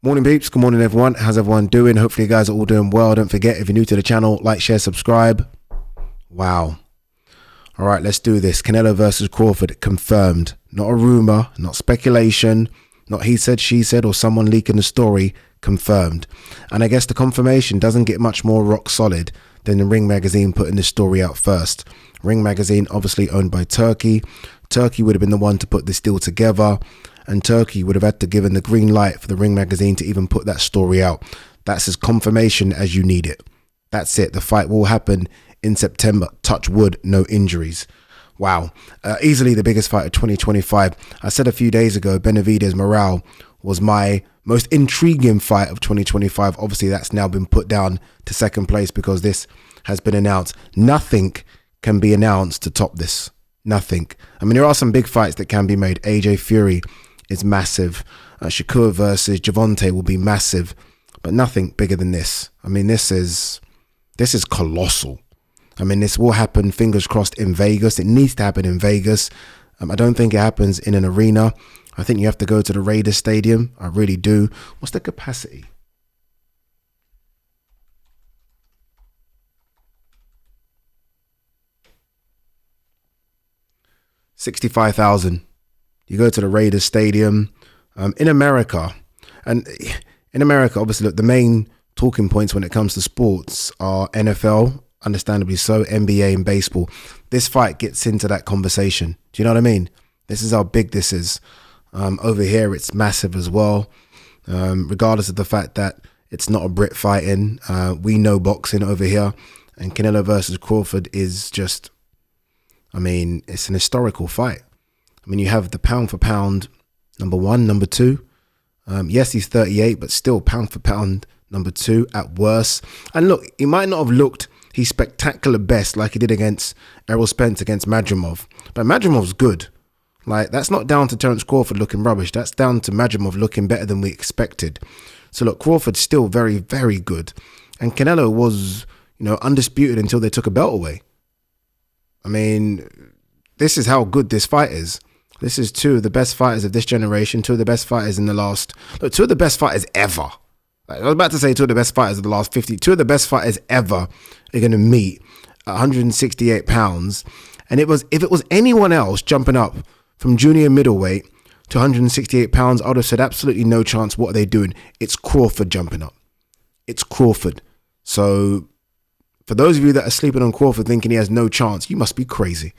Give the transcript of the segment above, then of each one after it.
Morning peeps, good morning everyone. How's everyone doing? Hopefully you guys are all doing well. Don't forget, if you're new to the channel, like, share, subscribe. Wow. All right, let's do this. Canelo versus Crawford confirmed. Not a rumor, not speculation, not he said, she said, or someone leaking the story. Confirmed. And I guess the confirmation doesn't get much more rock solid than the Ring Magazine putting this story out first. Ring Magazine, obviously owned by Turkey. Turkey would have been the one to put this deal together, and Turkey would have had to given the green light for the Ring Magazine to even put that story out. That's as confirmation as you need it. That's it. The fight will happen in September. Touch wood, no injuries. Wow. Easily the biggest fight of 2025. I said a few days ago, Benavidez Morale was my most intriguing fight of 2025. Obviously, that's now been put down to second place because this has been announced. Nothing can be announced to top this. Nothing. I mean, there are some big fights that can be made. AJ Fury is massive. Shakur versus Javante will be massive, but nothing bigger than this. I mean, this is colossal. I mean, this will happen, fingers crossed, in Vegas. It needs to happen in Vegas. I don't think it happens in an arena. I think you have to go to the Raiders Stadium. I really do. What's the capacity? $65,000. You go to the Raiders Stadium in America. And in America, obviously, look, the main talking points when it comes to sports are NFL, understandably so, NBA and baseball. This fight gets into that conversation. Do you know what I mean? This is how big this is. Over here, it's massive as well, regardless of the fact that it's not a Brit fighting. We know boxing over here, and Canelo versus Crawford is just, I mean, it's an historical fight. I mean, you have the pound for pound number one, number two. Yes, he's 38, but still pound for pound number two at worst. And look, he might not have looked his spectacular best like he did against Errol Spence against Madrimov, but Madrimov's good. Like, that's not down to Terence Crawford looking rubbish. That's down to Madrimov looking better than we expected. So look, Crawford's still very, very good. And Canelo was, undisputed until they took a belt away. I mean, this is how good this fight is. This is two of the best fighters of this generation, two of the best fighters in the last, look, two of the best fighters ever. I was about to say two of the best fighters of the last 50, two of the best fighters ever are going to meet at 168 pounds. And if it was anyone else jumping up from junior middleweight to 168 pounds, I would have said absolutely no chance. What are they doing? It's Crawford jumping up. It's Crawford. So for those of you that are sleeping on Crawford thinking he has no chance, you must be crazy.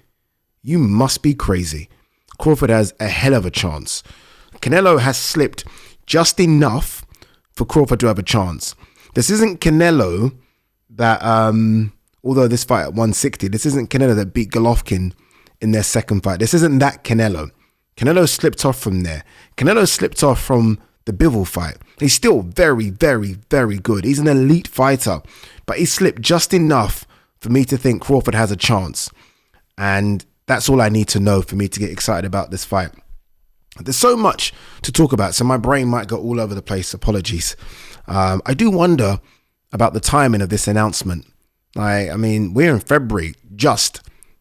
You must be crazy. Crawford has a hell of a chance. Canelo has slipped just enough for Crawford to have a chance. This isn't Canelo that, although this fight at 160, this isn't Canelo that beat Golovkin in their second fight. This isn't that Canelo. Canelo slipped off from there. Canelo slipped off from the Bivol fight. He's still very, very, very good. He's an elite fighter, but he slipped just enough for me to think Crawford has a chance. And that's all I need to know for me to get excited about this fight. There's so much to talk about, so my brain might go all over the place. Apologies. I do wonder about the timing of this announcement. I mean, we're in February,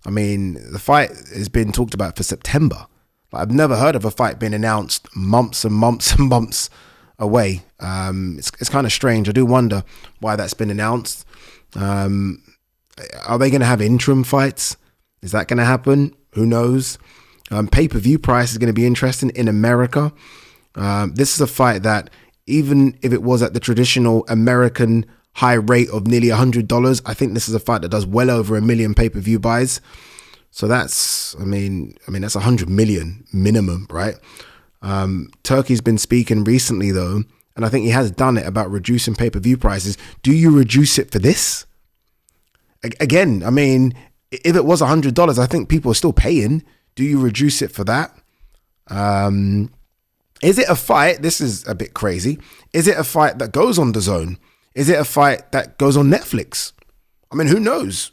I mean, the fight has been talked about for September. I've never heard of a fight being announced months and months and months away. It's kind of strange. I do wonder why that's been announced. Are they going to have interim fights? Is that going to happen? Who knows? Pay-per-view price is going to be interesting in America. This is a fight that, even if it was at the traditional American high rate of nearly $100, I think this is a fight that does well over 1 million pay-per-view buys. So that's, I mean, that's 100 million minimum, right? Turkey's been speaking recently though, and I think he has done it about reducing pay-per-view prices. Do you reduce it for this? Again, I mean, if it was $100, I think people are still paying. Do you reduce it for that? Is it a fight? This is a bit crazy. Is it a fight that goes on DAZN? Is it a fight that goes on Netflix? I mean, who knows?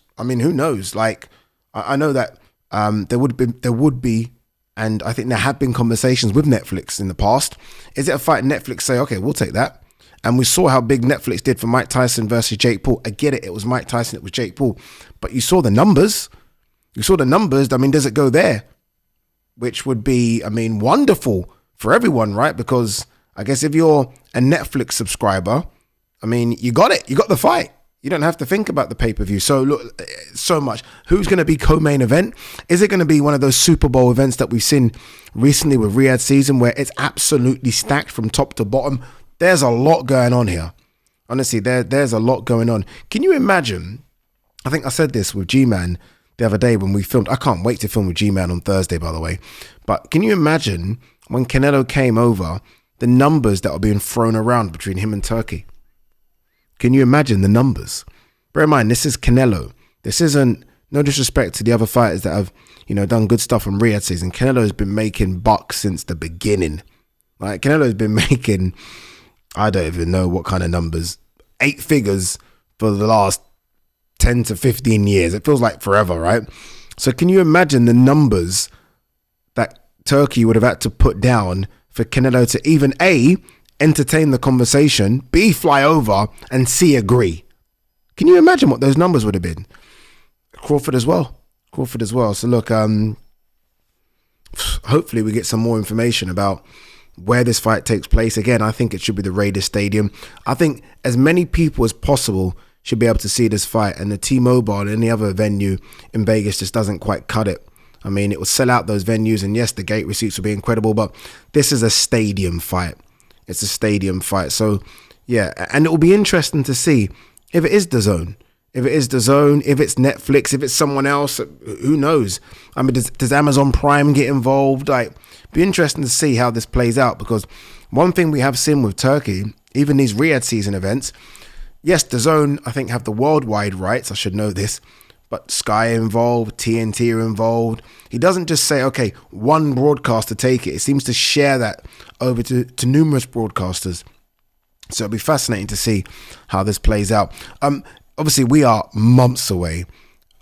Like, I know that there would be, and I think there have been conversations with Netflix in the past. Is it a fight Netflix say, okay, we'll take that? And we saw how big Netflix did for Mike Tyson versus Jake Paul. I get it. It was Mike Tyson. It was Jake Paul. But you saw the numbers. I mean, does it go there? Which would be, I mean, wonderful for everyone, right? Because, I guess if you're a Netflix subscriber, I mean, you got it. You got the fight. You don't have to think about the pay-per-view. So look, so much. Who's going to be co-main event? Is it going to be one of those Super Bowl events that we've seen recently with Riyadh season where it's absolutely stacked from top to bottom? There's a lot going on here. Honestly, there's a lot going on. Can you imagine? I think I said this with G-Man the other day when we filmed. I can't wait to film with G-Man on Thursday, by the way. But can you imagine when Canelo came over, the numbers that are being thrown around between him and Turkey? Can you imagine the numbers? Bear in mind, this is Canelo. This isn't, no disrespect to the other fighters that have, done good stuff on Riyadh season. Canelo has been making bucks since the beginning. Like, Canelo has been making, I don't even know what kind of numbers, 8 figures for the last 10 to 15 years. It feels like forever, right? So can you imagine the numbers that Turkey would have had to put down for Canelo to even A, entertain the conversation, B, fly over, and C, agree? Can you imagine what those numbers would have been? Crawford as well. So look, hopefully we get some more information about where this fight takes place. Again, I think it should be the Raiders Stadium. I think as many people as possible should be able to see this fight, and the T-Mobile and any other venue in Vegas just doesn't quite cut it. I mean, it will sell out those venues, and yes, the gate receipts will be incredible, but this is a stadium fight. It's a stadium fight. So, yeah, and it will be interesting to see if it is DAZN. If it's Netflix, if it's someone else, who knows? I mean, does Amazon Prime get involved? Like, be interesting to see how this plays out, because one thing we have seen with Turkey, even these Riyadh season events, yes, DAZN, I think, have the worldwide rights. I should know this. But Sky involved, TNT are involved. He doesn't just say, okay, one broadcaster take it. It seems to share that over to numerous broadcasters. So it'll be fascinating to see how this plays out. Obviously, we are months away.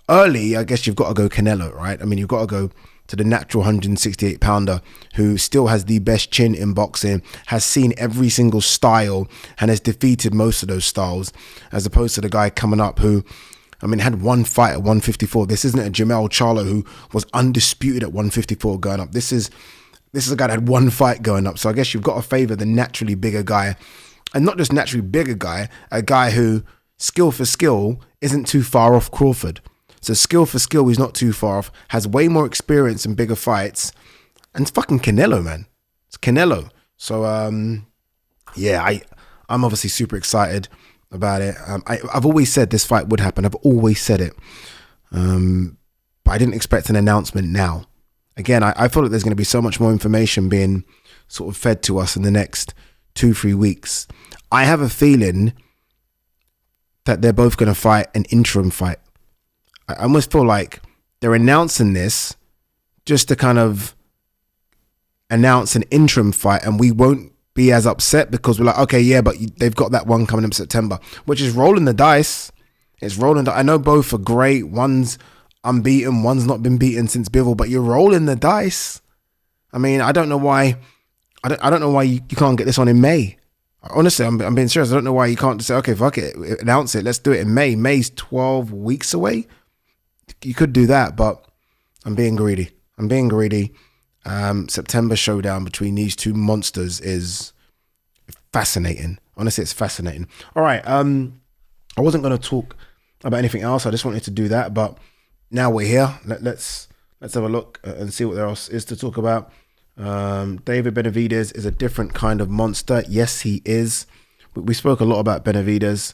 Early, I guess you've got to go Canelo, right? I mean, you've got to go to the natural 168-pounder who still has the best chin in boxing, has seen every single style, and has defeated most of those styles, as opposed to the guy coming up who, I mean, had one fight at 154. This isn't a Jamel Charlo who was undisputed at 154 going up. This is a guy that had one fight going up. So I guess you've got to favour the naturally bigger guy. And not just naturally bigger guy, a guy who, skill for skill, isn't too far off Crawford. So skill for skill, he's not too far off, has way more experience in bigger fights. And it's fucking Canelo, man. It's Canelo. So, yeah, I'm obviously super excited about it. I've always said this fight would happen. I've always said it. But I didn't expect an announcement now. Again, I feel like there's going to be so much more information being sort of fed to us in the next 2-3 weeks. I have a feeling that they're both going to fight an interim fight. I almost feel like they're announcing this just to kind of announce an interim fight, and we won't be as upset because we're like, okay, yeah, but they've got that one coming in September, which is rolling the dice. It's rolling. I know both are great. One's unbeaten, one's not been beaten since Bivol, but you're rolling the dice. I mean, I don't know why. I don't know why you can't get this on in May. Honestly, I'm being serious. I don't know why you can't just say, okay, fuck it, announce it. Let's do it in May. May's 12 weeks away. You could do that, but I'm being greedy. September showdown between these two monsters is fascinating. Honestly, it's fascinating. All right. I wasn't going to talk about anything else. I just wanted to do that, but now we're here. Let's have a look and see what there else is to talk about. David Benavidez is a different kind of monster. Yes, he is. We spoke a lot about Benavidez.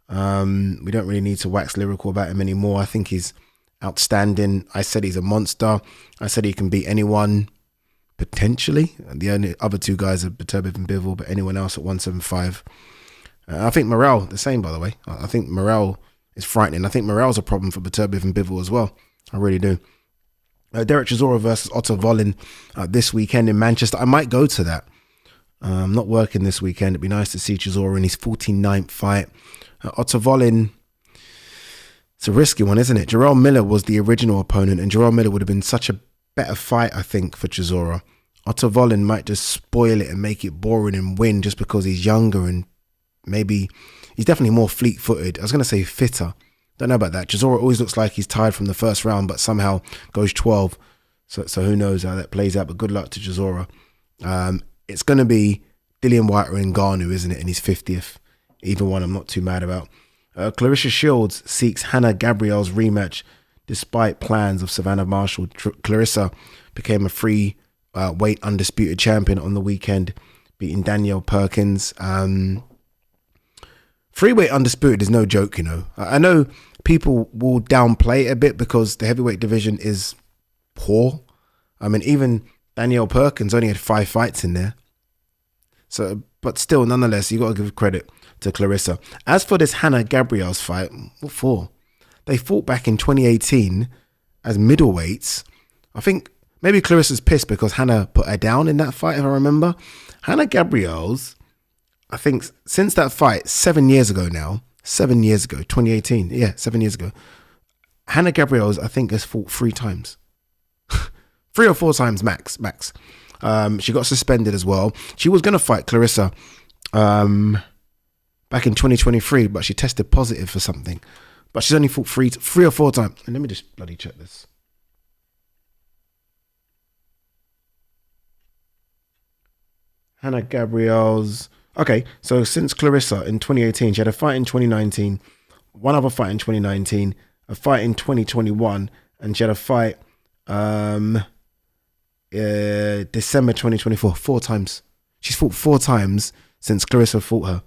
We don't really need to wax lyrical about him anymore. I think he's outstanding. I said he's a monster. I said he can beat anyone, potentially. The only other two guys are Beterbiev and Bivol, but anyone else at 175. I think Morrell, the same, by the way. I think Morrell is frightening. I think Morrell's a problem for Beterbiev and Bivol as well. I really do. Derek Chisora versus Otto Wallin this weekend in Manchester. I might go to that. I'm not working this weekend. It'd be nice to see Chisora in his 49th fight. Otto Wallin, it's a risky one, isn't it? Jarrell Miller was the original opponent, and Jarrell Miller would have been such a better fight, I think, for Chisora. Otto Wallin might just spoil it and make it boring and win just because he's younger and maybe he's definitely more fleet-footed. I was going to say fitter. Don't know about that. Chisora always looks like he's tired from the first round, but somehow goes 12. So who knows how that plays out, but good luck to Chisora. It's going to be Dillian White or Ngannou, isn't it, in his 50th? Either one I'm not too mad about. Clarissa Shields seeks Hannah Gabriel's rematch despite plans of Savannah Marshall. Clarissa became a free weight undisputed champion on the weekend, beating Danielle Perkins. Free weight undisputed is no joke, you know. I know people will downplay it a bit because the heavyweight division is poor. I mean, even Danielle Perkins only had 5 fights in there. So, but still, nonetheless, you got to give credit to Clarissa. As for this Hannah Gabriel's fight, what for? They fought back in 2018 as middleweights. I think maybe Clarissa's pissed because Hannah put her down in that fight, if I remember. Hannah Gabriel's, I think since that fight, 7 years ago now, 7 years ago, 2018, yeah, 7 years ago, Hannah Gabriel's, I think, has fought 3 times. 3 or 4 times max. She got suspended as well. She was going to fight Clarissa back in 2023, but she tested positive for something. But she's only fought 3 or 4 times. And let me just bloody check this. Hannah Gabriel's. Okay, so since Clarissa in 2018, she had a fight in 2019, one other fight in 2019, a fight in 2021, and she had a fight December 2024, 4 times. She's fought 4 times since Clarissa fought her.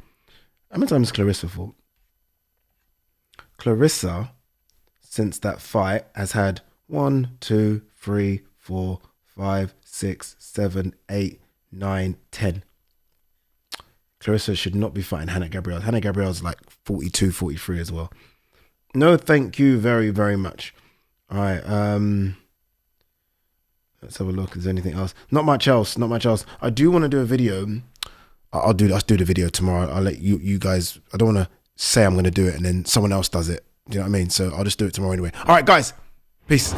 How many times Clarissa fought? Clarissa, since that fight, has had 1, 2, 3, 4, 5, 6, 7, 8, 9, 10. Clarissa should not be fighting Hannah Gabriel. Hannah Gabriel's like 42, 43 as well. No, thank you very, very much. All right. Let's have a look. Is there anything else? Not much else. I do want to do a video. I'll do the video tomorrow. I'll let you guys. I don't want to say I'm going to do it and then someone else does it. Do you know what I mean? So I'll just do it tomorrow anyway. All right, guys. Peace.